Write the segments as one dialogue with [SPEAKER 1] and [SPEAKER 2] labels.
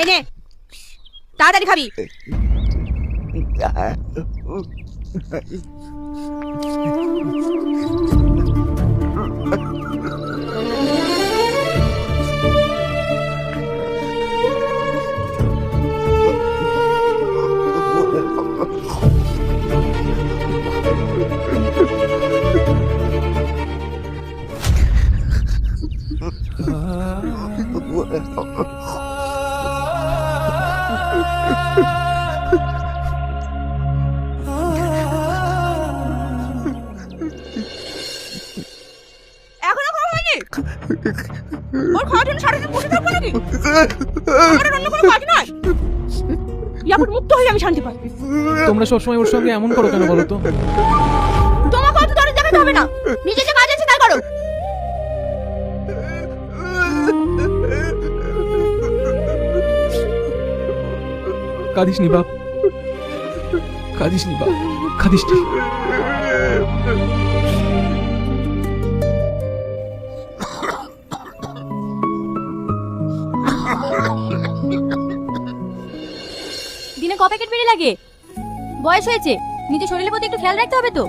[SPEAKER 1] এই নে, তাড়াতাড়ি খাবি। এখনো খাওয়া হয়নি? ওর খাওয়ার জন্য সারাদিন বসে থাকবো নাকি? আমার অন্য কোনো কাজ নাই। ইয়াপুর মুক্ত হয়ে আমি শান্তি পাই।
[SPEAKER 2] তোমরা সবসময় ওর সঙ্গে এমন করো কেন বলো তো?
[SPEAKER 1] তোমাকে অত দরদ দেখাতে হবে না, নিজে যে কাজ আছে তাই করো।
[SPEAKER 2] কাঁদিস নি বাপ, কাঁদিস নি বাপ, কাঁদিস নি।
[SPEAKER 1] দিনে ক প্যাকেট বেরিয়ে লাগে? বয়স হয়েছে, নিজের শরীরের প্রতি একটু খেয়াল রাখতে হবে তো।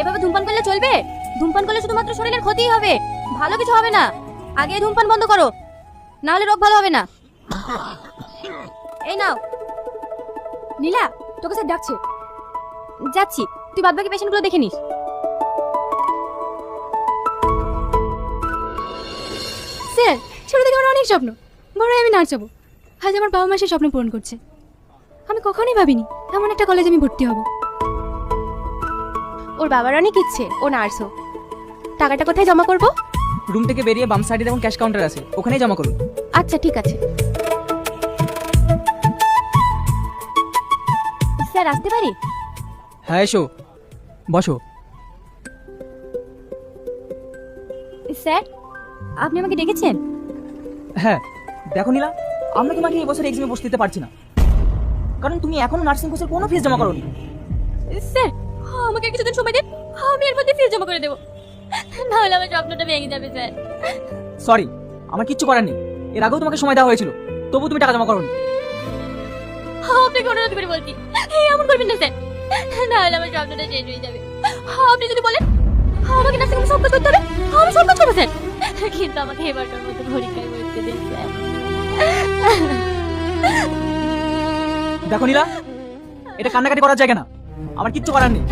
[SPEAKER 1] এভাবে ধূমপান করলে চলবে? ধূমপান করলে শুধুমাত্র শরীরের ক্ষতিই হবে, ভালো কিছু হবে না। আগে ধূমপান বন্ধ করো, না হলে রোগ ভালো হবে না। এই নাও। নীলা, তোকে স্যার ডাকছে। যাচ্ছি, তুই বাদবাকি পেশেন্টগুলো দেখে নিস।
[SPEAKER 3] স্যার, ছোট থেকে আমার অনেক স্বপ্ন, বড় হয়ে আমি নার্স হব। আজ আমার বাবা মা সে স্বপ্ন পূরণ করছে। আমি কখনোই ভাবিনি এমন একটা কলেজে আমি ভর্তি হব।
[SPEAKER 1] ওর বাবার অনেক ইচ্ছে ও নার্স হোক। টাকাটা কোথায় জমা করব?
[SPEAKER 4] রুম থেকে বেরিয়ে বাম সাইডে দেখুন ক্যাশ কাউন্টার আছে, ওখানেই জমা করুন।
[SPEAKER 1] আচ্ছা ঠিক আছে। স্যার আসতে পারি?
[SPEAKER 4] হ্যাঁ এসো, বসো।
[SPEAKER 1] স্যার, আপনি আমাকে ডেকেছেন?
[SPEAKER 4] হ্যাঁ দেখো নীলা, আমরা তোমাকে এই বছর এক্সামে বসতে দিতে পারছি না, কারণ তুমি এখনো নার্সিং কোর্সের কোনো ফিস জমা করোনি।
[SPEAKER 1] স্যার, আমাকে কিছুদিন সময় দিন, আমি এর মধ্যে ফিস জমা করে দেবো, না হলে আমার স্বপ্নটা ভেঙে যাবে স্যার।
[SPEAKER 4] সরি, আমার কিচ্ছু করার নেই। এর আগেও তোমাকে সময় দেওয়া হয়েছিল, তবু তুমি টাকা জমা করোনি।
[SPEAKER 1] আপনাকে অনুরোধ করে বলছি, এমন করবেন না স্যার, না হলে আমার স্বপ্নটা শেষ হয়ে যাবে। আপনি যদি বলেন আমাকে নার্সিং হোমে সব কাজ করতে হবে, আমি সব কাজ করবো স্যার, কিন্তু আমাকে এবারকার মতো পরীক্ষায় বসতে দিন স্যার।
[SPEAKER 4] দেখো নীলা, এটা কান্নাকাটি করার জায়গা না, আমার কিচ্ছু করার নেই।